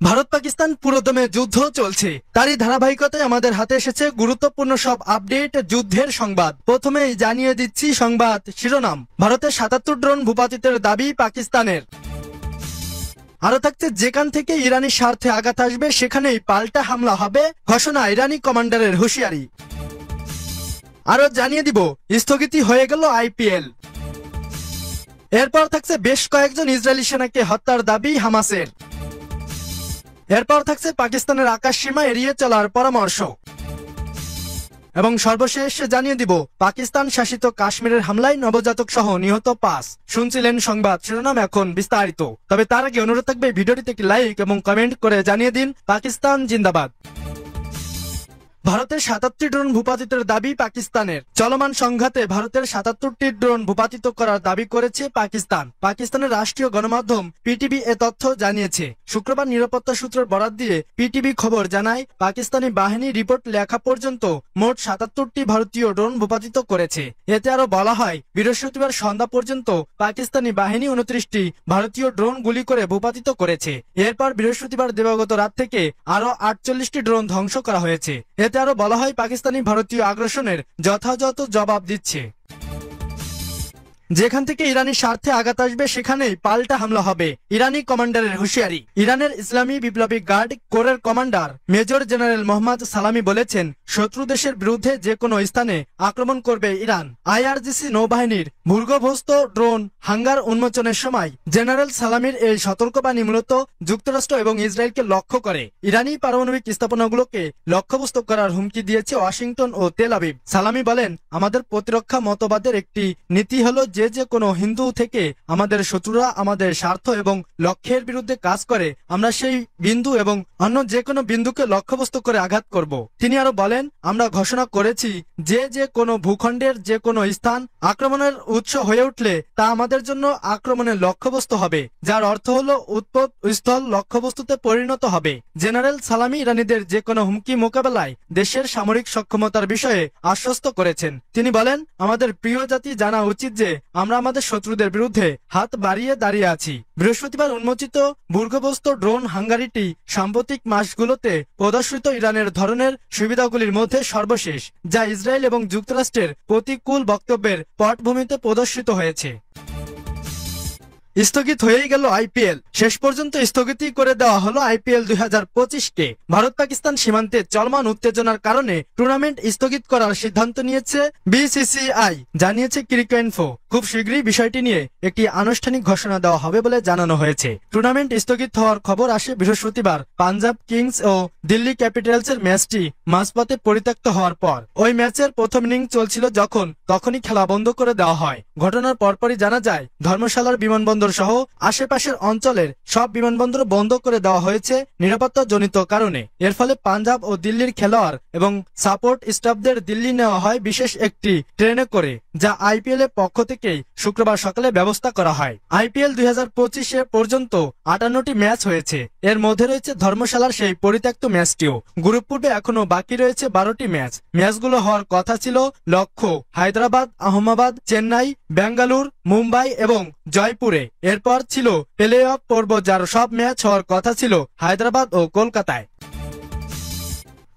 ভারত পাকিস্তান পুরোদমে যুদ্ধ চলছে, তারই ধারাবাহিকতায় আমাদের হাতে এসেছে গুরুত্বপূর্ণ সব আপডেট যুদ্ধের সংবাদ। প্রথমেই জানিয়ে দিচ্ছি সংবাদ শিরোনাম। ভারতের ৭৭ ড্রোন ভূপাতিতের দাবি পাকিস্তানের। আরো থাকছে, যেখান থেকে ইরানি স্বার্থে আঘাত আসবে সেখানেই পাল্টা হামলা হবে, ঘোষণা ইরানি কমান্ডারের হুঁশিয়ারি। আরো জানিয়ে দিব, স্থগিত হয়ে গেল আইপিএল। এরপর থাকছে, বেশ কয়েকজন ইসরায়েলি সেনাকে হত্যার দাবি হামাসের। এরপর থাকছে, পাকিস্তানের আকাশ সীমা এড়িয়ে চলার পরামর্শ। এবং সর্বশেষ জানিয়ে দিব, পাকিস্তান শাসিত কাশ্মীরের হামলায় নবজাতক সহ নিহত ৫। শুনছিলেন সংবাদ শিরোনাম, এখন বিস্তারিত। তবে তার আগে অনুরোধ থাকবে ভিডিওটিতে একটি লাইক এবং কমেন্ট করে জানিয়ে দিন পাকিস্তান জিন্দাবাদ। ভারতের ৭৭টি ড্রোন ভূপাতিতের দাবি পাকিস্তানের। চলমান সংঘাতে ভারতের ৭৭টি ড্রোন ভূপাতিত করার দাবি করেছে পাকিস্তান। পাকিস্তানের রাষ্ট্রীয় গণমাধ্যম পিটিভি এ তথ্য জানিয়েছে। শুক্রবার নিরাপত্তা সূত্রের বরাত দিয়ে পিটিভি খবর জানায়, পাকিস্তানি বাহিনী রিপোর্ট লেখা পর্যন্ত মোট ৭৭টি ভারতীয় ড্রোন ভূপাতিত করেছে। এতে আরো বলা হয়, বৃহস্পতিবার সন্ধ্যা পর্যন্ত পাকিস্তানি বাহিনী ২৯টি ভারতীয় ড্রোন গুলি করে ভূপাতিত করেছে। এরপর বৃহস্পতিবার দিবাগত রাত থেকে আরো ৪৮টি ড্রোন ধ্বংস করা হয়েছে। এতে আরো বলা হয়, পাকিস্তানি ভারতীয় আগ্রাসনের যথাযথ জবাব দিচ্ছে। যেখান থেকে ইরানি স্বার্থে আঘাত আসবে সেখানেই পাল্টা হামলা হবে, ইরানি কমান্ডারের হুঁশিয়ারি। ইরানের ইসলামী বিপ্লবী গার্ড কোরের কমান্ডার মেজর জেনারেল মোহাম্মদ সালামি বলেছেন, শত্রু দেশের বিরুদ্ধে যে কোনো স্থানে আক্রমণ করবে ইরান। আইআরজিসি নৌবাহিনীর ভূগর্ভস্থ ড্রোন হাঙ্গার উন্মোচনের সময় জেনারেল সালামির এই সতর্কবাণী মূলত যুক্তরাষ্ট্র এবং ইসরায়েলকে লক্ষ্য করে ইরানি পারমাণবিক স্থাপনাগুলোকে লক্ষ্যবস্তু করার হুমকি দিয়েছে ওয়াশিংটন ও তেল আবিব। সালামি বলেন, আমাদের প্রতিরক্ষা মতবাদের একটি নীতি হলো যে কোনো হিন্দু থেকে আমাদের শত্রুরা আমাদের স্বার্থ এবং লক্ষ্যের বিরুদ্ধে কাজ করে, আমরা সেই বিন্দু এবং অন্য যে কোনো বিন্দুকে লক্ষ্যবস্তু করে আঘাত করব। তিনি আরো বলেন, আমরা ঘোষণা করেছি যে কোনো ভূখণ্ডের যে কোনো স্থান আক্রমণের উৎস হয়ে উঠলে তা আমাদের জন্য আক্রমণের লক্ষ্যবস্তু হবে, যার অর্থ হলো উৎপত স্থল লক্ষ্যবস্তুতে পরিণত হবে। জেনারেল সালামি ইরানিদের যে কোনো হুমকি মোকাবেলায় দেশের সামরিক সক্ষমতার বিষয়ে আশ্বস্ত করেছেন। তিনি বলেন, আমাদের প্রিয় জাতি জানা উচিত যে আমরা আমাদের শত্রুদের বিরুদ্ধে হাত বাড়িয়ে দাঁড়িয়ে আছি। বৃহস্পতিবার উন্মোচিত ভূগর্ভস্থ ড্রোন হাঙ্গারিটি সাম্প্রতিক মাসগুলোতে প্রদর্শিত ইরানের ধরনের সুবিধাগুলির মধ্যে সর্বশেষ, যা ইসরায়েল এবং যুক্তরাষ্ট্রের প্রতিকূল বক্তব্যের পটভূমিতে প্রদর্শিত হয়েছে। স্থগিত হয়েই গেল আইপিএল। শেষ পর্যন্ত স্থগিতই করে দেওয়া হলো আইপিএল ২০২৫-কে। ভারত পাকিস্তান সীমান্তে চলমান উত্তেজনার কারণে টুর্নামেন্ট স্থগিত করার সিদ্ধান্ত নিয়েছে বিসিসিআই, জানিয়েছে ক্রিকইনফো। খুব শীঘ্রই বিষয়টি নিয়ে একটি আনুষ্ঠানিক ঘোষণা দেওয়া হবে বলে জানানো হয়েছে। টুর্নামেন্ট স্থগিত হওয়ার খবর আসে বৃহস্পতিবার পাঞ্জাব কিংস ও দিল্লি ক্যাপিটালসের ম্যাচটি মাঝপথে পরিত্যক্ত হওয়ার পর। ওই ম্যাচের প্রথম ইনিংস চলছিল তখনই খেলা বন্ধ করে দেওয়া হয়। ঘটনার পরপরই জানা যায়, ধর্মশালার বিমানবন্দর সহ আশেপাশের অঞ্চলের সব বিমানবন্দর বন্ধ করে দেওয়া হয়েছে নিরাপত্তা জনিত কারণে। এর ফলে পাঞ্জাব ও দিল্লির খেলোয়াড় এবং সাপোর্ট স্টাফদের দিল্লি নেওয়া হয় বিশেষ একটি ট্রেনে করে, যা আইপিএল এর পক্ষ থেকে শুক্রবার সকালে ব্যবস্থা করা হয়। আইপিএল ২০২৫-এ পর্যন্ত ৫৮টি ম্যাচ হয়েছে। এর মধ্যে রয়েছে ধর্মশালার সেই পরিত্যক্ত ম্যাচটিও। গ্রুপ পর্বে এখনো বাকি রয়েছে ১২টি ম্যাচ। ম্যাচগুলো হওয়ার কথা ছিল লক্ষ্ণৌ, হায়দ্রাবাদ, আহমেদাবাদ, চেন্নাই, বেঙ্গালুরু, মুম্বাই এবং জয়পুরে। এরপর ছিল প্লে অফ পর্ব, যার সব ম্যাচ হওয়ার কথা ছিল হায়দ্রাবাদ ও কলকাতায়।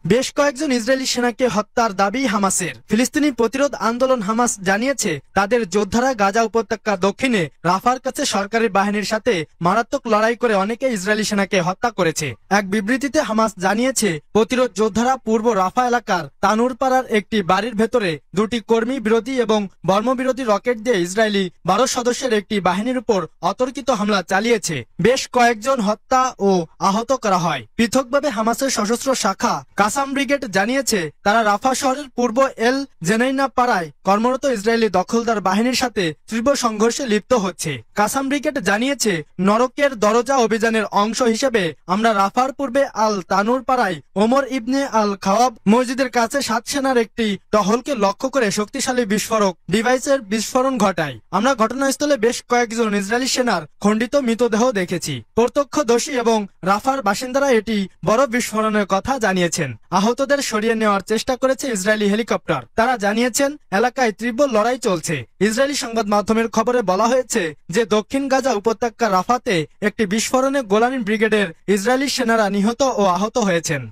বেশ কয়েকজন ইসরায়েলি সেনাকে হত্যার দাবি হামাসের। ফিলিস্তিনি প্রতিরোধ আন্দোলন হামাস জানিয়েছে, তাদের যোদ্ধারা গাজা উপত্যকার দক্ষিণে রাফার কাছে সরকারি বাহিনীর সাথে মারাত্মক লড়াই করে অনেকে ইসরায়েলি সেনাকে হত্যা করেছে। এক বিবৃতিতে হামাস জানিয়েছে, প্রতিরোধ যোদ্ধারা পূর্ব রাফা এলাকার তানুরপাড়ার একটি বাড়ির ভেতরে দুটি কর্মী বিরোধী এবং বর্মবিরোধী রকেট দিয়ে ইসরায়েলি ১২ সদস্যের একটি বাহিনীর উপর অতর্কিত হামলা চালিয়েছে। বেশ কয়েকজন হত্যা ও আহত করা হয়। পৃথকভাবে হামাসের সশস্ত্র শাখা কাসাম ব্রিগেড জানিয়েছে, তারা রাফা শহরের পূর্ব এল জেনাইনা পাড়ায় কর্মরত ইসরায়েলি দখলদার বাহিনীর সাথে তীব্র সংঘর্ষে লিপ্ত হচ্ছে। কাসাম ব্রিগেড জানিয়েছে, নরকের দরজা অভিযানের অংশ হিসেবে আমরা রাফার পূর্বে আল তানুর পাড়ায় ওমর ইবনে আল খাওয়াব মসজিদের কাছে ৭ সেনার একটি টহলকে লক্ষ্য করে শক্তিশালী বিস্ফোরক ডিভাইসের বিস্ফোরণ ঘটায়। আমরা ঘটনাস্থলে বেশ কয়েকজন ইসরায়েলি সেনার খণ্ডিত মৃতদেহ দেখেছি। প্রত্যক্ষদর্শী এবং রাফার বাসিন্দারা এটি বড় বিস্ফোরণের কথা জানিয়েছেন। আহতদের সরিয়ে নেওয়ার চেষ্টা করেছে ইসরায়েলি হেলিকপ্টার। তারা জানিয়েছেন এলাকায় তীব্র লড়াই চলছে। ইসরায়েলি সংবাদ মাধ্যমের খবরে বলা হয়েছে যে দক্ষিণ গাজা উপত্যকার রাফাতে একটি বিস্ফোরণে গোলানি ব্রিগেডের ইসরায়েলি সেনারা নিহত ও আহত হয়েছেন।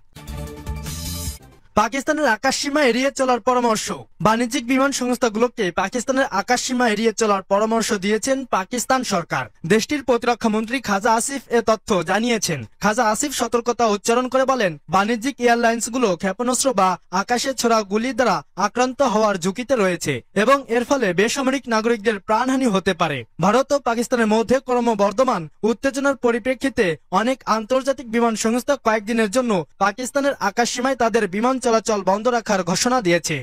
পাকিস্তানের আকাশসীমা এড়িয়ে চলার পরামর্শ। বাণিজ্যিক বিমান সংস্থাগুলোকে পাকিস্তানের আকাশসীমা এড়িয়ে চলার পরামর্শ দিয়েছেন পাকিস্তান সরকার। দেশটির প্রতিরক্ষা মন্ত্রী খাজা আসিফ এ তথ্য জানিয়েছেন। খাজা আসিফ সতর্কতা উচ্চারণ করে বলেন, বাণিজ্যিক এয়ারলাইন্সগুলো ক্ষেপণাস্ত্র বা আকাশে ছোড়া গুলি দ্বারা আক্রান্ত হওয়ার ঝুঁকিতে রয়েছে এবং এর ফলে বেসামরিক নাগরিকদের প্রাণহানি হতে পারে। ভারত ও পাকিস্তানের মধ্যে ক্রমবর্ধমান উত্তেজনার পরিপ্রেক্ষিতে অনেক আন্তর্জাতিক বিমান সংস্থা কয়েকদিনের জন্য পাকিস্তানের আকাশসীমায় তাদের বিমান চলাচল বন্ধ রাখার ঘোষণা দিয়েছে।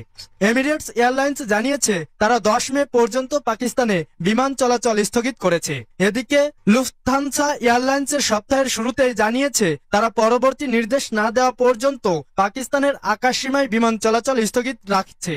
এমিরেটস এয়ারলাইন্স জানিয়েছে তারা 10 মে পর্যন্ত পাকিস্তানে বিমান চলাচল স্থগিত করেছে। এদিকে লুফথানসা এয়ারলাইন্সের সপ্তাহের শুরুতেই জানিয়েছে তারা পরবর্তী নির্দেশ না দেওয়া পর্যন্ত পাকিস্তানের আকাশসীমায় বিমান চলাচল স্থগিত রাখছে।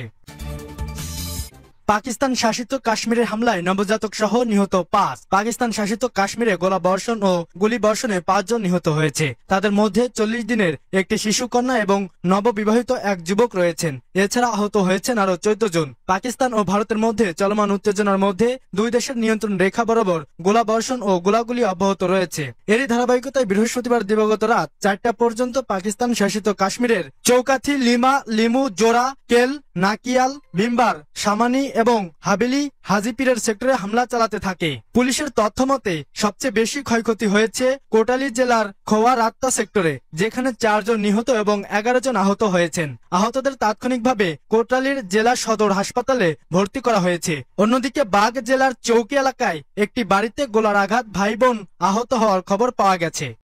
পাকিস্তান শাসিত কাশ্মীরের হামলায় নবজাতক সহ নিহত 5। পাকিস্তান শাসিত কাশ্মীরে গোলাবর্ষণ ও গুলিবর্ষণে 5 জন নিহত হয়েছে। তাদের মধ্যে 40 দিনের একটি শিশুকন্যা এবং নববিবাহিত এক যুবক রয়েছেন। এছাড়া আহত হয়েছেন আরো 14 জন। পাকিস্তান ও ভারতের মধ্যে চলমান উত্তেজনার মধ্যে দুই দেশের নিয়ন্ত্রণ রেখা বরাবর গোলাবর্ষণ ও গোলাগুলি অব্যাহত রয়েছে। এরই ধারাবাহিকতায় বৃহস্পতিবার দিবাগত রাত 4টা পর্যন্ত পাকিস্তান শাসিত কাশ্মীরের চৌকাথি, লিমা, লিমু, জোরা, কেল, নাকিয়াল, বিম্বার, সামানি এবং হাবেলি হাজিপিরের সেক্টরে হামলা চালাতে থাকে। পুলিশের তথ্য মতে সবচেয়ে বেশি ক্ষয়ক্ষতি হয়েছে কোটালী জেলার খোয়া রাত্তা সেক্টরে, যেখানে 4 জন নিহত এবং 11 জন আহত হয়েছেন। আহতদের তাৎক্ষণিকভাবে কোটালীর জেলা সদর হাসপাতালে ভর্তি করা হয়েছে। অন্যদিকে বাগ জেলার চৌকি এলাকায় একটি বাড়িতে গোলার আঘাত ভাই বোন আহত হওয়ার খবর পাওয়া গেছে।